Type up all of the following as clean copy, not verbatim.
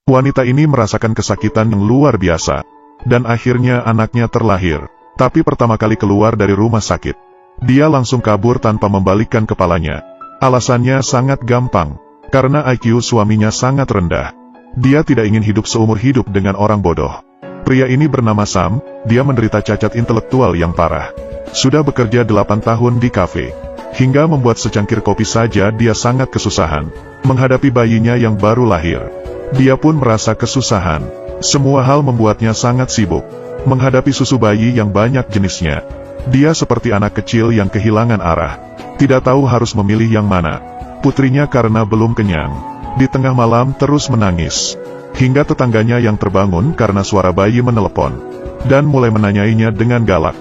Wanita ini merasakan kesakitan yang luar biasa. Dan akhirnya anaknya terlahir. Tapi pertama kali keluar dari rumah sakit, dia langsung kabur tanpa membalikkan kepalanya. Alasannya sangat gampang. Karena IQ suaminya sangat rendah. Dia tidak ingin hidup seumur hidup dengan orang bodoh. Pria ini bernama Sam, dia menderita cacat intelektual yang parah. Sudah bekerja 8 tahun di kafe. Hingga membuat secangkir kopi saja dia sangat kesusahan. Menghadapi bayinya yang baru lahir. Dia pun merasa kesusahan. Semua hal membuatnya sangat sibuk. Menghadapi susu bayi yang banyak jenisnya. Dia seperti anak kecil yang kehilangan arah. Tidak tahu harus memilih yang mana. Putrinya karena belum kenyang. Di tengah malam terus menangis. Hingga tetangganya yang terbangun karena suara bayi menelepon. Dan mulai menanyainya dengan galak.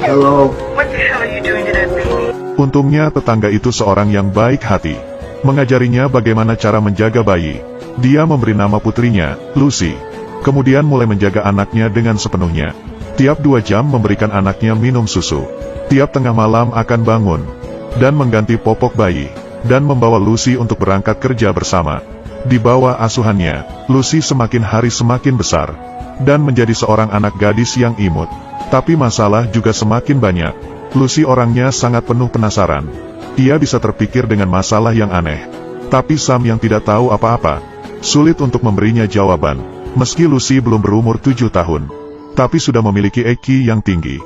Hello. What the hell are you doing to that baby? Untungnya tetangga itu seorang yang baik hati. Mengajarinya bagaimana cara menjaga bayi. Dia memberi nama putrinya, Lucy. Kemudian mulai menjaga anaknya dengan sepenuhnya. Tiap 2 jam memberikan anaknya minum susu. Tiap tengah malam akan bangun. Dan mengganti popok bayi. Dan membawa Lucy untuk berangkat kerja bersama. Di bawah asuhannya, Lucy semakin hari semakin besar. Dan menjadi seorang anak gadis yang imut. Tapi masalah juga semakin banyak. Lucy orangnya sangat penuh penasaran. Ia bisa terpikir dengan masalah yang aneh. Tapi Sam yang tidak tahu apa-apa, sulit untuk memberinya jawaban. Meski Lucy belum berumur 7 tahun. Tapi sudah memiliki IQ yang tinggi.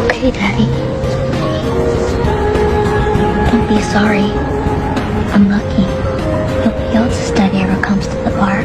Okay, Daddy. Don't be sorry. I'm lucky. Nobody else's daddy ever comes to the park.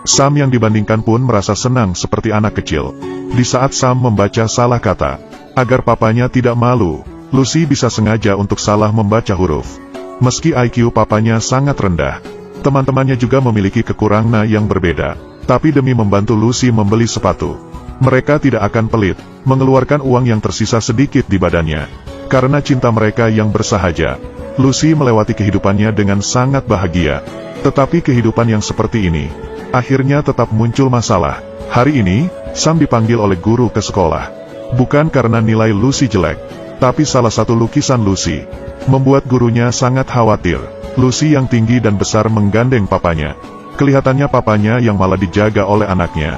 Sam yang dibandingkan pun merasa senang seperti anak kecil. Di saat Sam membaca salah kata, agar papanya tidak malu, Lucy bisa sengaja untuk salah membaca huruf. Meski IQ papanya sangat rendah, teman-temannya juga memiliki kekurangan yang berbeda. Tapi demi membantu Lucy membeli sepatu, mereka tidak akan pelit, mengeluarkan uang yang tersisa sedikit di badannya. Karena cinta mereka yang bersahaja, Lucy melewati kehidupannya dengan sangat bahagia. Tetapi kehidupan yang seperti ini, akhirnya tetap muncul masalah. Hari ini, Sam dipanggil oleh guru ke sekolah. Bukan karena nilai Lucy jelek, tapi salah satu lukisan Lucy membuat gurunya sangat khawatir. Lucy yang tinggi dan besar menggandeng papanya. Kelihatannya papanya yang malah dijaga oleh anaknya.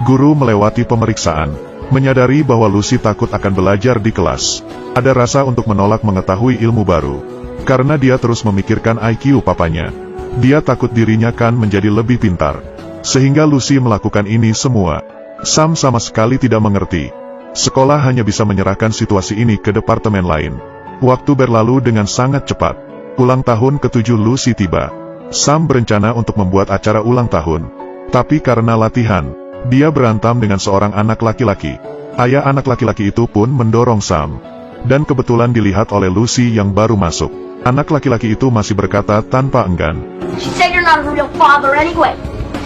Guru melewati pemeriksaan, menyadari bahwa Lucy takut akan belajar di kelas. Ada rasa untuk menolak mengetahui ilmu baru. Karena dia terus memikirkan IQ papanya. Dia takut dirinya kan menjadi lebih pintar. Sehingga Lucy melakukan ini semua. Sam sama sekali tidak mengerti. Sekolah hanya bisa menyerahkan situasi ini ke departemen lain. Waktu berlalu dengan sangat cepat. Ulang tahun ke-7 Lucy tiba. Sam berencana untuk membuat acara ulang tahun. Tapi karena latihan, dia berantam dengan seorang anak laki-laki. Ayah anak laki-laki itu pun mendorong Sam. Dan kebetulan dilihat oleh Lucy yang baru masuk. Anak laki-laki itu masih berkata tanpa enggan. She said you're not a real father anyway.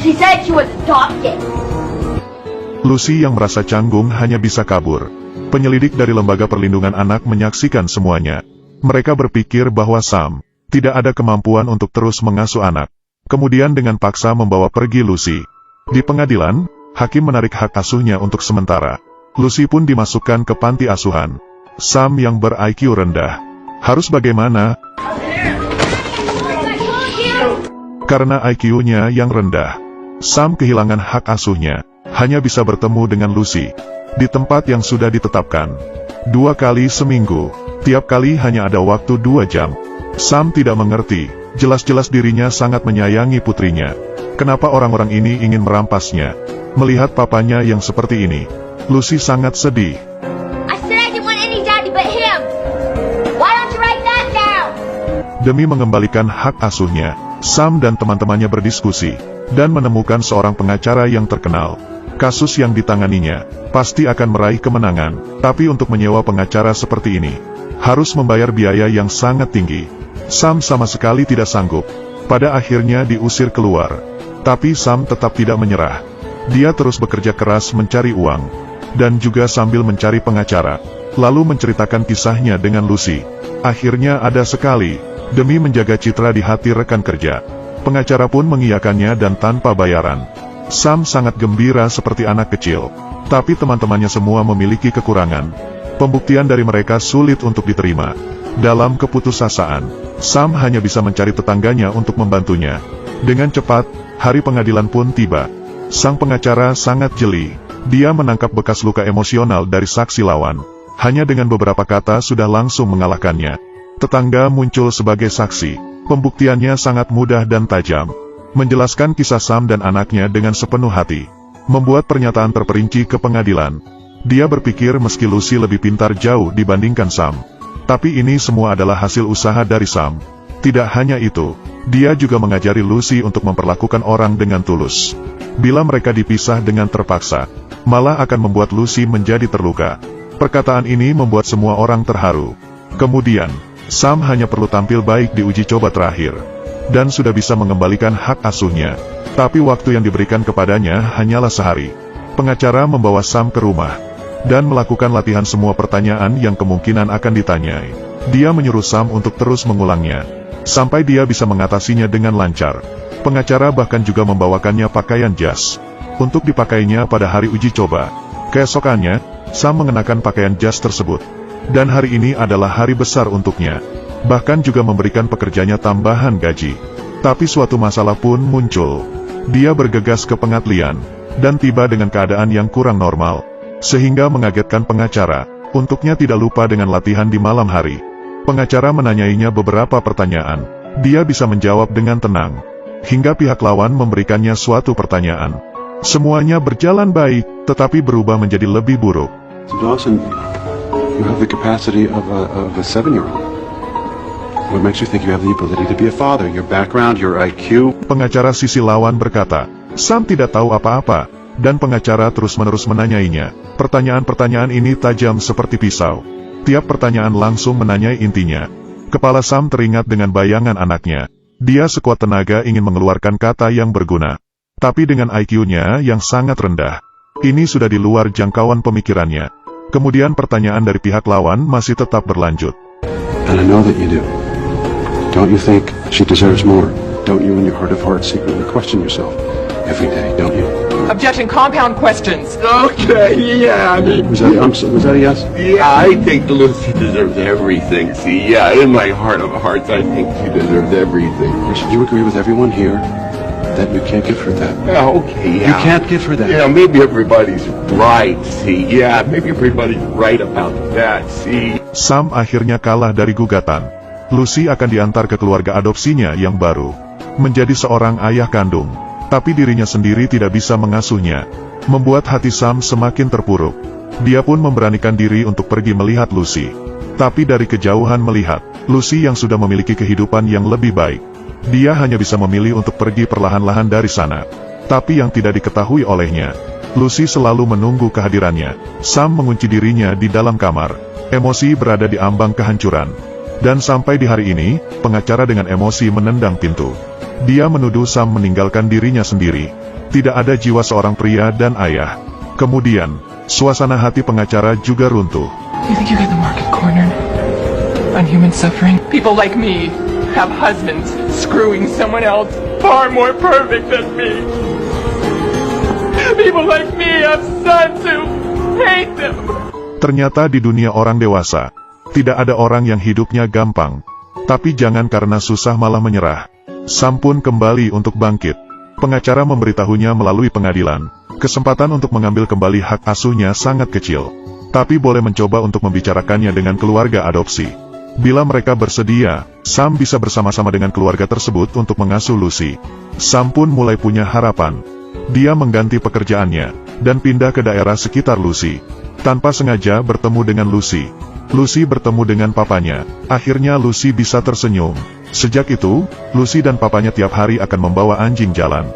She said she was adopted. Lucy yang merasa canggung hanya bisa kabur. Penyelidik dari Lembaga Perlindungan Anak menyaksikan semuanya. Mereka berpikir bahwa Sam tidak ada kemampuan untuk terus mengasuh anak. Kemudian dengan paksa membawa pergi Lucy. Di pengadilan, hakim menarik hak asuhnya untuk sementara. Lucy pun dimasukkan ke panti asuhan. Sam yang ber-IQ rendah. Harus bagaimana? Karena IQ-nya yang rendah, Sam kehilangan hak asuhnya. Hanya bisa bertemu dengan Lucy di tempat yang sudah ditetapkan. 2 kali seminggu. Tiap kali hanya ada waktu 2 jam. Sam tidak mengerti. Jelas-jelas dirinya sangat menyayangi putrinya. Kenapa orang-orang ini ingin merampasnya? Melihat papanya yang seperti ini, Lucy sangat sedih. I said I didn't want any daddy but him. Why don't you write that down? Demi mengembalikan hak asuhnya, Sam dan teman-temannya berdiskusi dan menemukan seorang pengacara yang terkenal. Kasus yang ditanganinya pasti akan meraih kemenangan, tapi untuk menyewa pengacara seperti ini harus membayar biaya yang sangat tinggi. Sam sama sekali tidak sanggup. Pada akhirnya diusir keluar. Tapi Sam tetap tidak menyerah. Dia terus bekerja keras mencari uang dan juga sambil mencari pengacara, lalu menceritakan kisahnya dengan Lucy. Akhirnya ada sekali, demi menjaga citra di hati rekan kerja, pengacara pun mengiyakannya dan tanpa bayaran. Sam sangat gembira seperti anak kecil. Tapi teman-temannya semua memiliki kekurangan. Pembuktian dari mereka sulit untuk diterima. Dalam keputusasaan, Sam hanya bisa mencari tetangganya untuk membantunya. Dengan cepat, hari pengadilan pun tiba. Sang pengacara sangat jeli. Dia menangkap bekas luka emosional dari saksi lawan. Hanya dengan beberapa kata sudah langsung mengalahkannya. Tetangga muncul sebagai saksi. Pembuktiannya sangat mudah dan tajam. Menjelaskan kisah Sam dan anaknya dengan sepenuh hati. Membuat pernyataan terperinci ke pengadilan. Dia berpikir meski Lucy lebih pintar jauh dibandingkan Sam. Tapi ini semua adalah hasil usaha dari Sam. Tidak hanya itu, dia juga mengajari Lucy untuk memperlakukan orang dengan tulus. Bila mereka dipisah dengan terpaksa, malah akan membuat Lucy menjadi terluka. Perkataan ini membuat semua orang terharu. Kemudian, Sam hanya perlu tampil baik di uji coba terakhir. Dan sudah bisa mengembalikan hak asuhnya. Tapi waktu yang diberikan kepadanya hanyalah sehari. Pengacara membawa Sam ke rumah. Dan melakukan latihan semua pertanyaan yang kemungkinan akan ditanyai. Dia menyuruh Sam untuk terus mengulangnya. Sampai dia bisa mengatasinya dengan lancar. Pengacara bahkan juga membawakannya pakaian jas. Untuk dipakainya pada hari uji coba. Keesokannya, Sam mengenakan pakaian jas tersebut. Dan hari ini adalah hari besar untuknya. Bahkan juga memberikan pekerjanya tambahan gaji. Tapi suatu masalah pun muncul. Dia bergegas ke pengadilan. Dan tiba dengan keadaan yang kurang normal. Sehingga mengagetkan pengacara. Untuknya tidak lupa dengan latihan di malam hari. Pengacara menanyainya beberapa pertanyaan. Dia bisa menjawab dengan tenang. Hingga pihak lawan memberikannya suatu pertanyaan. Semuanya berjalan baik, tetapi berubah menjadi lebih buruk. Dawson, you have the capacity of a 7-year-old. What makes you think you have the ability to be a father? Your background, your IQ? Pengacara sisi lawan berkata, Sam tidak tahu apa-apa. Dan pengacara terus-menerus menanyainya. Pertanyaan-pertanyaan ini tajam seperti pisau. Tiap pertanyaan langsung menanyai intinya. Kepala Sam teringat dengan bayangan anaknya. Dia sekuat tenaga ingin mengeluarkan kata yang berguna. Tapi dengan IQ-nya yang sangat rendah. Ini sudah di luar jangkauan pemikirannya. Kemudian pertanyaan dari pihak lawan masih tetap berlanjut. And I know that you do. Don't you think she deserves more? Don't you in your heart of hearts secretly question yourself every day, don't you? Objection, compound questions. Okay, yeah, I mean, Was that a yes? yeah, I think Lucy deserves everything. See, yeah, in my heart of hearts, I think she deserves everything. Should you agree with everyone here that you can't give her that? Yeah, okay, yeah. You can't give her that. Yeah, maybe everybody's right, see, yeah, maybe everybody's right about that, see. Sam akhirnya kalah dari gugatan. Lucy akan diantar ke keluarga adopsinya yang baru. Menjadi seorang ayah kandung. Tapi dirinya sendiri tidak bisa mengasuhnya. Membuat hati Sam semakin terpuruk. Dia pun memberanikan diri untuk pergi melihat Lucy. Tapi dari kejauhan melihat, Lucy yang sudah memiliki kehidupan yang lebih baik. Dia hanya bisa memilih untuk pergi perlahan-lahan dari sana. Tapi yang tidak diketahui olehnya, Lucy selalu menunggu kehadirannya. Sam mengunci dirinya di dalam kamar. Emosi berada di ambang kehancuran. Dan sampai di hari ini, pengacara dengan emosi menendang pintu. Dia menuduh Sam meninggalkan dirinya sendiri. Tidak ada jiwa seorang pria dan ayah. Kemudian, suasana hati pengacara juga runtuh. You think you got the market cornered on human suffering? People like me have husbands screwing someone else far more perfect than me. People like me have sons who hate them. Ternyata di dunia orang dewasa, tidak ada orang yang hidupnya gampang. Tapi jangan karena susah malah menyerah. Sam pun kembali untuk bangkit. Pengacara memberitahunya melalui pengadilan. Kesempatan untuk mengambil kembali hak asuhnya sangat kecil. Tapi boleh mencoba untuk membicarakannya dengan keluarga adopsi. Bila mereka bersedia, Sam bisa bersama-sama dengan keluarga tersebut untuk mengasuh Lucy. Sam pun mulai punya harapan. Dia mengganti pekerjaannya, dan pindah ke daerah sekitar Lucy. Tanpa sengaja bertemu dengan Lucy. Lucy bertemu dengan papanya. Akhirnya Lucy bisa tersenyum. Sejak itu, Lucy dan papanya tiap hari akan membawa anjing jalan.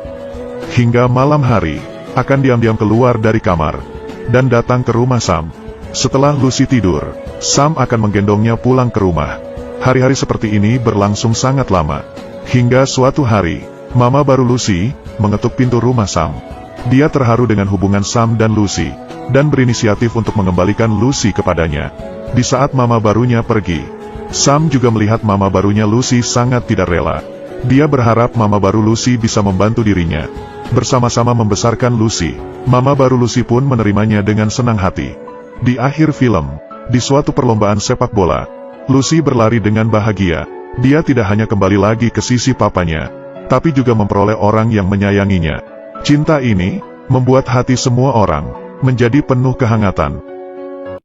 Hingga malam hari, akan diam-diam keluar dari kamar. Dan datang ke rumah Sam. Setelah Lucy tidur, Sam akan menggendongnya pulang ke rumah. Hari-hari seperti ini berlangsung sangat lama. Hingga suatu hari, mama baru Lucy, mengetuk pintu rumah Sam. Dia terharu dengan hubungan Sam dan Lucy. Dan berinisiatif untuk mengembalikan Lucy kepadanya. Di saat mama barunya pergi, Sam juga melihat mama barunya Lucy sangat tidak rela. Dia berharap mama baru Lucy bisa membantu dirinya. Bersama-sama membesarkan Lucy, mama baru Lucy pun menerimanya dengan senang hati. Di akhir film, di suatu perlombaan sepak bola, Lucy berlari dengan bahagia. Dia tidak hanya kembali lagi ke sisi papanya, tapi juga memperoleh orang yang menyayanginya. Cinta ini membuat hati semua orang menjadi penuh kehangatan.